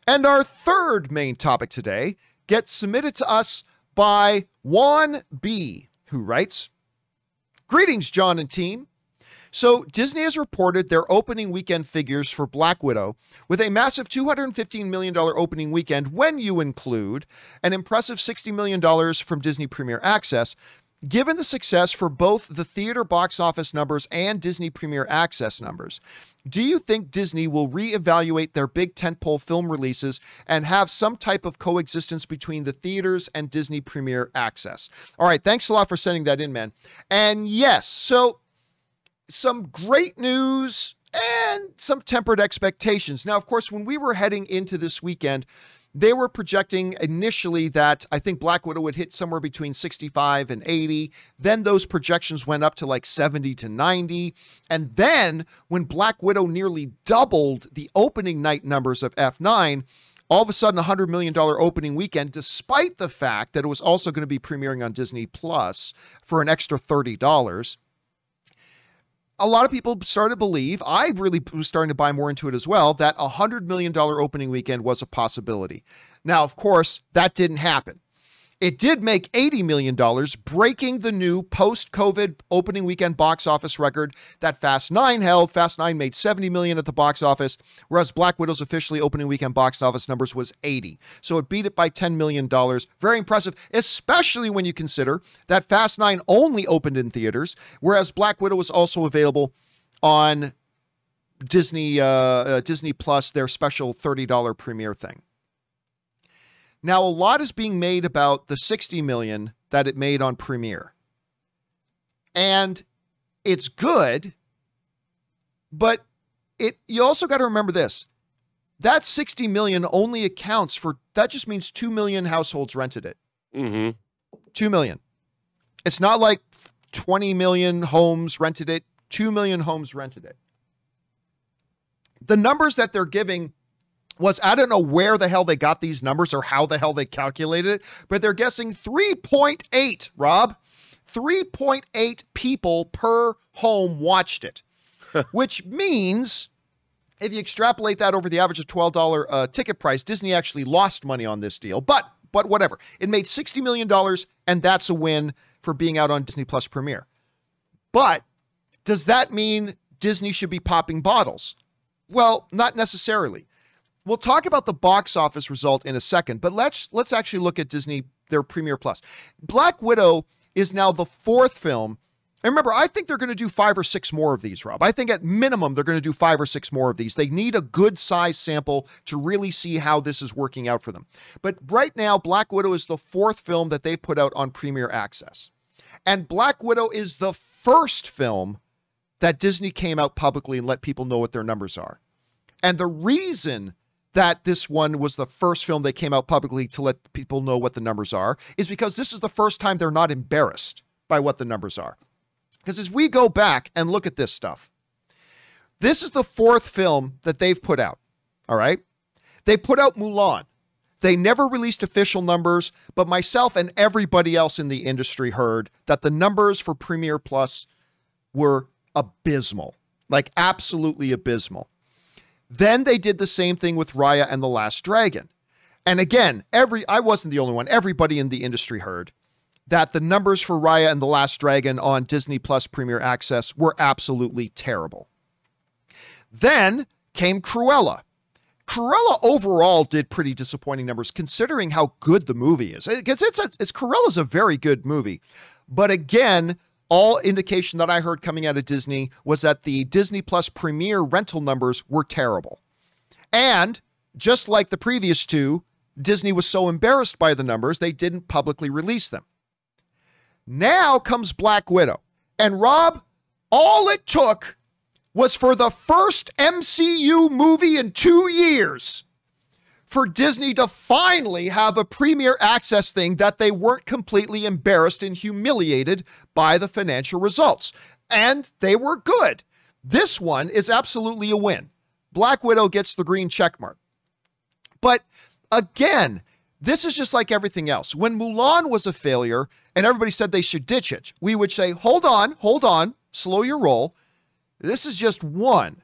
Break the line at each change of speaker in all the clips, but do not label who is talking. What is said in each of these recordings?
And our third main topic today gets submitted to us by Juan B, who writes, "Greetings, John and team. So Disney has reported their opening weekend figures for Black Widow with a massive $215 million opening weekend when you include an impressive $60 million from Disney Premier Access. Given the success for both the theater box office numbers and Disney Premier Access numbers, do you think Disney will reevaluate their big tentpole film releases and have some type of coexistence between the theaters and Disney Premier Access?" All right, thanks a lot for sending that in, man. And yes, so some great news and some tempered expectations. Now, of course, when we were heading into this weekend, they were projecting initially that I think Black Widow would hit somewhere between 65 and 80. Then those projections went up to like 70 to 90. And then when Black Widow nearly doubled the opening night numbers of F9, all of a sudden $100 million opening weekend, despite the fact that it was also going to be premiering on Disney Plus for an extra $30. A lot of people started to believe, I really was starting to buy more into it as well, that a $100 million opening weekend was a possibility. Now, of course, that didn't happen. It did make $80 million, breaking the new post-COVID opening weekend box office record that Fast 9 held. Fast 9 made $70 million at the box office, whereas Black Widow's officially opening weekend box office numbers was $80. So it beat it by $10 million. Very impressive, especially when you consider that Fast 9 only opened in theaters, whereas Black Widow was also available on Disney Plus, their special $30 premiere thing. Now, a lot is being made about the $60 million that it made on Premiere. And it's good, but you also got to remember this. That $60 million only accounts for, that just means 2 million households rented it. 2 million. It's not like 20 million homes rented it. 2 million homes rented it. The numbers that they're giving was, I don't know where the hell they got these numbers or how the hell they calculated it, but they're guessing 3.8, Rob. 3.8 people per home watched it, which means if you extrapolate that over the average of $12 ticket price, Disney actually lost money on this deal, but whatever. It made $60 million, and that's a win for being out on Disney Plus Premiere. But does that mean Disney should be popping bottles? Well, not necessarily. We'll talk about the box office result in a second, but let's actually look at Disney, their Premiere Plus. Black Widow is now the fourth film. And remember, I think they're going to do 5 or 6 more of these, Rob. I think at minimum, they're going to do 5 or 6 more of these. They need a good size sample to really see how this is working out for them. But right now, Black Widow is the fourth film that they put out on Premiere Access. And Black Widow is the first film that Disney came out publicly and let people know what their numbers are. And the reason that this one was the first film they came out publicly to let people know what the numbers are is because this is the first time they're not embarrassed by what the numbers are. Because as we go back and look at this stuff, this is the fourth film that they've put out, all right? They put out Mulan. They never released official numbers, but myself and everybody else in the industry heard that the numbers for Premiere Plus were abysmal, like absolutely abysmal. Then they did the same thing with Raya and the Last Dragon. And again, I wasn't the only one. Everybody in the industry heard that the numbers for Raya and the Last Dragon on Disney Plus Premier Access were absolutely terrible. Then came Cruella. Cruella overall did pretty disappointing numbers considering how good the movie is. Cruella's a very good movie. But again, all indication that I heard coming out of Disney was that the Disney Plus Premiere rental numbers were terrible. And just like the previous two, Disney was so embarrassed by the numbers, they didn't publicly release them. Now comes Black Widow. And Rob, all it took was for the first MCU movie in 2 years for Disney to finally have a Premiere Access thing that they weren't completely embarrassed and humiliated by the financial results. And they were good. This one is absolutely a win. Black Widow gets the green check mark. But again, this is just like everything else. When Mulan was a failure and everybody said they should ditch it, we would say, hold on, slow your roll. This is just one.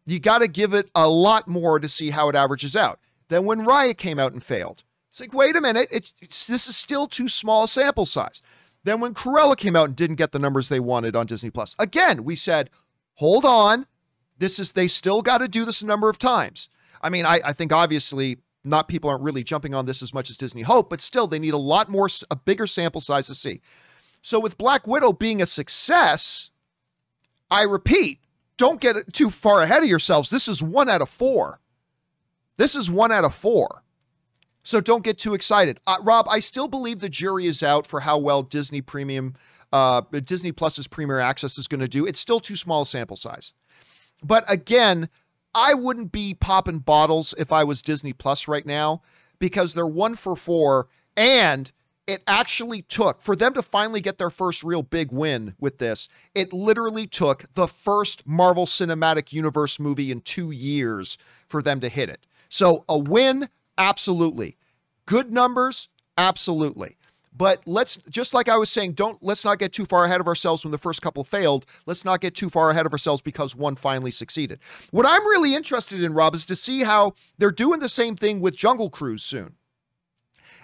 You got to give it a lot more to see how it averages out. than when Raya came out and failed. It's like, wait a minute, this is still too small a sample size. Then when Cruella came out and didn't get the numbers they wanted on Disney Plus, again, we said, hold on, they still got to do this a number of times. I mean, I think obviously people aren't really jumping on this as much as Disney hoped, but still they need a bigger sample size to see. So with Black Widow being a success, I repeat, don't get too far ahead of yourselves. This is 1 out of 4. This is 1 out of 4. So don't get too excited. Rob, I still believe the jury is out for how well Disney Plus's Premier Access is going to do. It's still too small a sample size. But again, I wouldn't be popping bottles if I was Disney Plus right now, because they're 1 for 4, and it actually took, for them to finally get their first real big win with this, it literally took the first Marvel Cinematic Universe movie in 2 years for them to hit it. So a win, absolutely. Good numbers, absolutely. But just like I was saying, let's not get too far ahead of ourselves when the first couple failed. Let's not get too far ahead of ourselves because one finally succeeded. What I'm really interested in, Rob, is to see how they're doing the same thing with Jungle Cruise soon.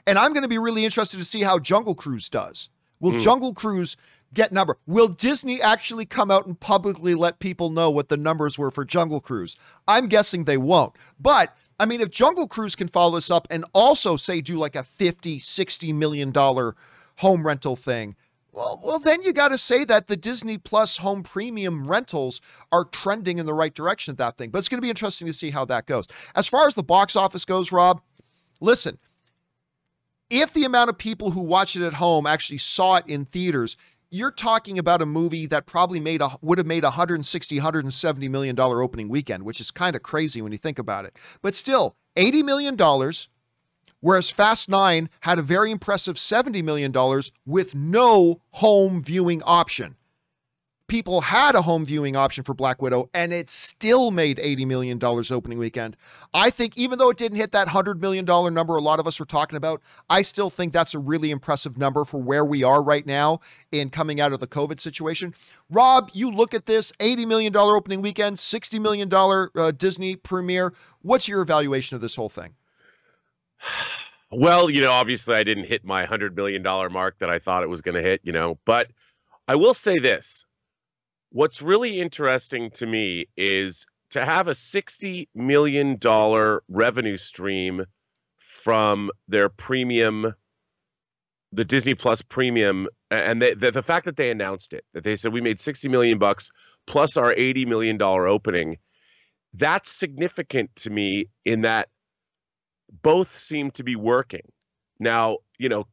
And I'm going to be really interested to see how Jungle Cruise does. Will Jungle Cruise get number? Will Disney actually come out and publicly let people know what the numbers were for Jungle Cruise? I'm guessing they won't. But I mean, if Jungle Cruise can follow this up and also say do like a $50-60 million home rental thing, well, then you got to say that the Disney Plus home premium rentals are trending in the right direction at that thing. But it's going to be interesting to see how that goes. As far as the box office goes, Rob, listen, if the amount of people who watch it at home actually saw it in theaters, you're talking about a movie that probably would have made $160-170 million opening weekend, which is kind of crazy when you think about it. But still, $80 million, whereas Fast 9 had a very impressive $70 million with no home viewing option. People had a home viewing option for Black Widow, and it still made $80 million opening weekend. I think even though it didn't hit that $100 million number a lot of us were talking about, I still think that's a really impressive number for where we are right now in coming out of the COVID situation. Rob, you look at this, $80 million opening weekend, $60 million Disney premiere. What's your evaluation of this whole thing?
Well, obviously I didn't hit my $100 million mark that I thought it was going to hit, but I will say this. What's really interesting to me is to have a $60 million revenue stream from their premium, the Disney Plus premium, and the fact that they announced it, that they said we made $60 million plus our $80 million opening, that's significant to me in that both seem to be working. Now,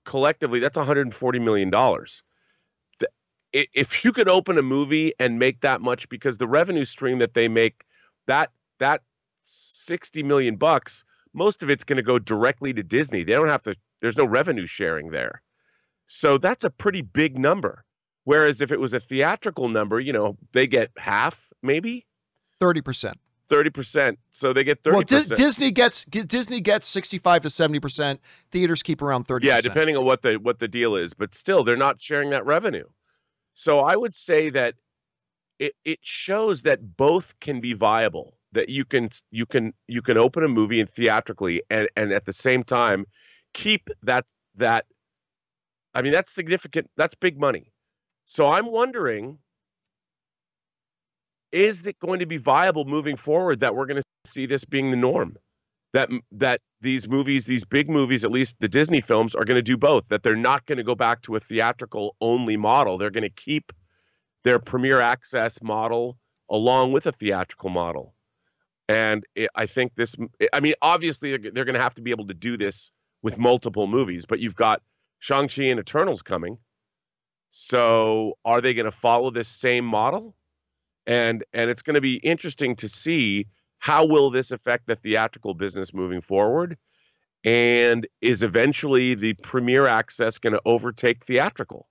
collectively, that's $140 million. If you could open a movie and make that much, because the revenue stream that they make, that $60 million, most of it's going to go directly to Disney. They don't have to, there's no revenue sharing there. So that's a pretty big number. Whereas if it was a theatrical number, they get half, maybe
30%.
30%. So they get 30%.
Well, Disney gets 65 to 70%. Theaters keep around 30%.
Yeah, depending on what the deal is, but still they're not sharing that revenue. So I would say that it shows that both can be viable, that you can open a movie and theatrically and at the same time keep that I mean, that's significant. That's big money. So I'm wondering, is it going to be viable moving forward that we're going to see this being the norm? That these movies, these big movies, at least the Disney films, are going to do both, that they're not going to go back to a theatrical only model. They're going to keep their Premier Access model along with a theatrical model. And I think obviously they're going to have to be able to do this with multiple movies, but you've got Shang-Chi and Eternals coming. So are they going to follow this same model? And it's going to be interesting to see how will this affect the theatrical business moving forward? And is eventually the Premier Access going to overtake theatrical?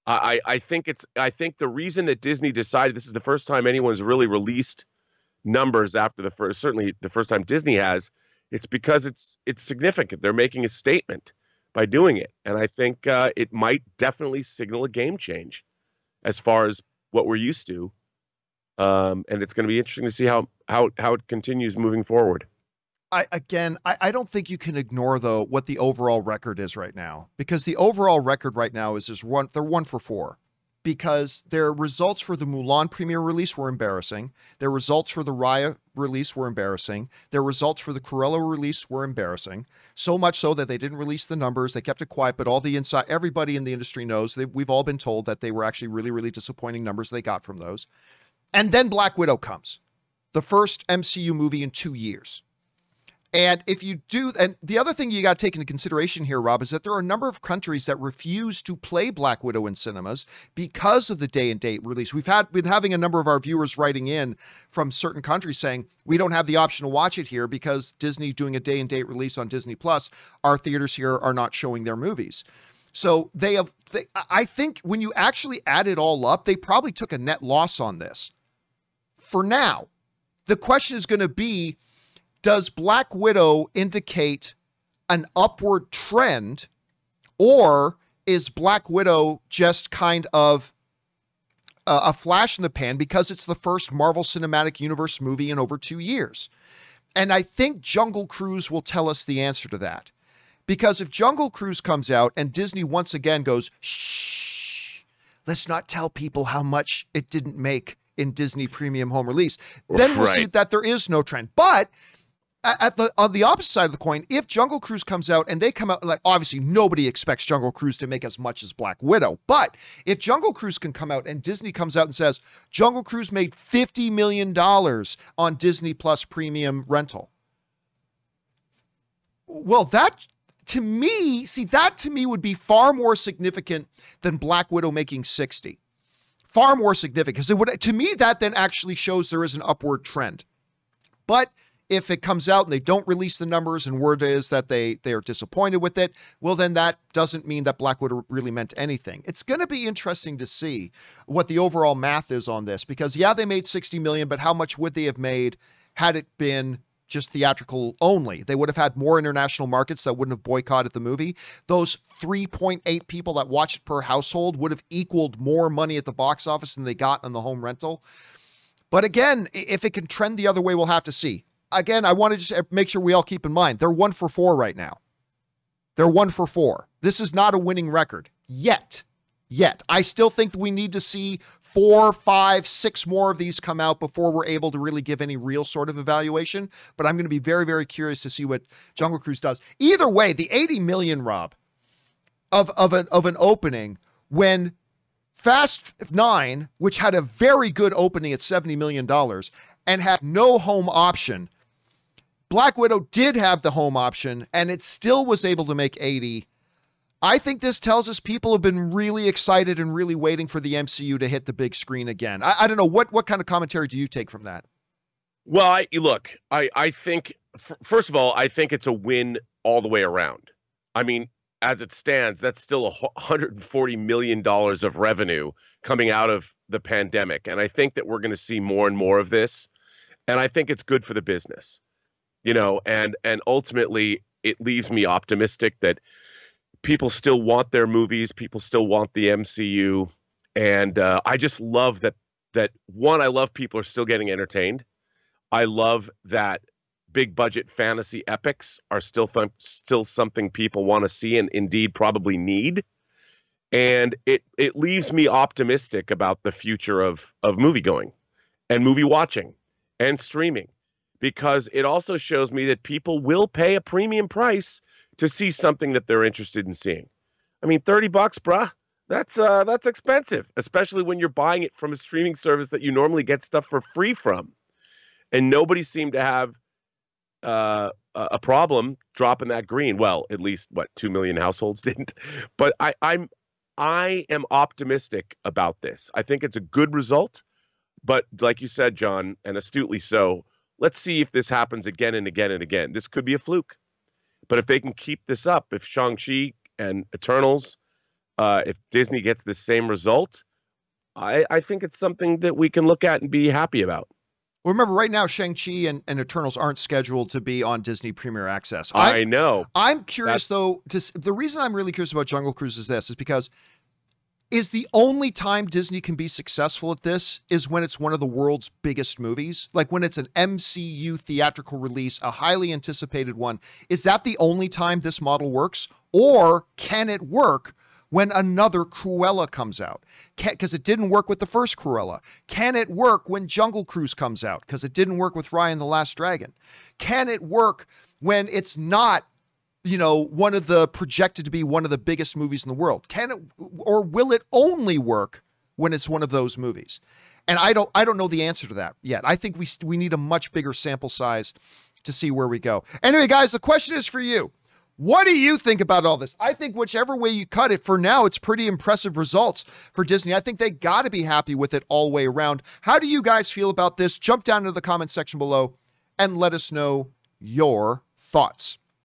I think the reason that Disney decided, this is the first time anyone's really released numbers after certainly the first time Disney has, it's because it's significant. They're making a statement by doing it. And I think it might definitely signal a game change as far as what we're used to. And it's going to be interesting to see how it continues moving forward.
I don't think you can ignore, though, what the overall record is right now, because the overall record right now is they're 1 for 4, because their results for the Mulan premiere release were embarrassing. Their results for the Raya release were embarrassing. Their results for the Cruella release were embarrassing. So much so that they didn't release the numbers. They kept it quiet, but everybody in the industry knows that we've all been told that they were actually really, really disappointing numbers they got from those. And then Black Widow comes, the first MCU movie in 2 years. And if you do, and the other thing you got to take into consideration here, Rob, is that there are a number of countries that refuse to play Black Widow in cinemas because of the day and date release. We've been having a number of our viewers writing in from certain countries saying, we don't have the option to watch it here because Disney doing a day and date release on Disney Plus. Our theaters here are not showing their movies. So I think when you actually add it all up, they probably took a net loss on this. For now, the question is going to be, does Black Widow indicate an upward trend, or is Black Widow just kind of a flash in the pan because it's the first Marvel Cinematic Universe movie in over 2 years? And I think Jungle Cruise will tell us the answer to that. Because if Jungle Cruise comes out and Disney once again goes, shh, let's not tell people how much it didn't make in Disney Premium Home Release, then we'll see that there is no trend. But on the opposite side of the coin, if Jungle Cruise comes out and they come out, like, obviously nobody expects Jungle Cruise to make as much as Black Widow, but if Jungle Cruise can come out and Disney comes out and says, Jungle Cruise made $50 million on Disney Plus premium rental. Well, that to me would be far more significant than Black Widow making 60. Far more significant, because it would, to me, that then actually shows there is an upward trend. But if it comes out and they don't release the numbers and word is that they are disappointed with it, well, then that doesn't mean that Black Widow really meant anything. It's going to be interesting to see what the overall math is on this, because yeah, they made 60 million, but how much would they have made had it been just theatrical only? They would have had more international markets that wouldn't have boycotted the movie. Those 3.8 people that watched it per household would have equaled more money at the box office than they got on the home rental. But again, if it can trend the other way, we'll have to see. Again, I want to just make sure we all keep in mind, they're 1 for 4 right now. They're 1 for 4. This is not a winning record yet. I still think we need to see 4, 5, 6 more of these come out before we're able to really give any real sort of evaluation. But I'm going to be very, very curious to see what Jungle Cruise does. Either way, the 80 million, Rob, of an opening, when Fast 9, which had a very good opening at $70 million and had no home option, Black Widow did have the home option and it still was able to make 80. I think this tells us people have been really excited and really waiting for the MCU to hit the big screen again. I don't know. What kind of commentary do you take from that?
Well, I think, first of all, I think it's a win all the way around. I mean, as it stands, that's still $140 million of revenue coming out of the pandemic. And I think that we're going to see more and more of this. And I think it's good for the business, you know, and ultimately it leaves me optimistic that people still want their movies. People still want the MCU. And I just love that one, I love people are still getting entertained. I love that big budget fantasy epics are still something people want to see and indeed probably need. And it leaves me optimistic about the future of moviegoing and movie watching and streaming, because it also shows me that people will pay a premium price to see something that they're interested in seeing. I mean, $30, bruh, that's expensive, especially when you're buying it from a streaming service that you normally get stuff for free from. And nobody seemed to have a problem dropping that green. Well, at least 2 million households didn't. But I am optimistic about this. I think it's a good result. But like you said, John, and astutely so, let's see if this happens again and again and again. This could be a fluke. But if they can keep this up, if Shang-Chi and Eternals, if Disney gets the same result, I think it's something that we can look at and be happy about.
Well, remember, right now, Shang-Chi and Eternals aren't scheduled to be on Disney Premier Access.
I know.
I'm curious, though. The reason I'm really curious about Jungle Cruise is because is the only time Disney can be successful at this is when it's one of the world's biggest movies. Like when it's an MCU theatrical release, a highly anticipated one. Is that the only time this model works? Or can it work when another Cruella comes out? Because it didn't work with the first Cruella. Can it work when Jungle Cruise comes out? Because it didn't work with Raya and the Last Dragon. Can it work when it's not, you know, one of the projected to be one of the biggest movies in the world? Can it, or will it only work when it's one of those movies? And I don't know the answer to that yet. I think we need a much bigger sample size to see where we go. Anyway, guys, the question is for you. What do you think about all this? I think whichever way you cut it, for now, it's pretty impressive results for Disney. I think they got to be happy with it all the way around. How do you guys feel about this? Jump down into the comment section below and let us know your thoughts.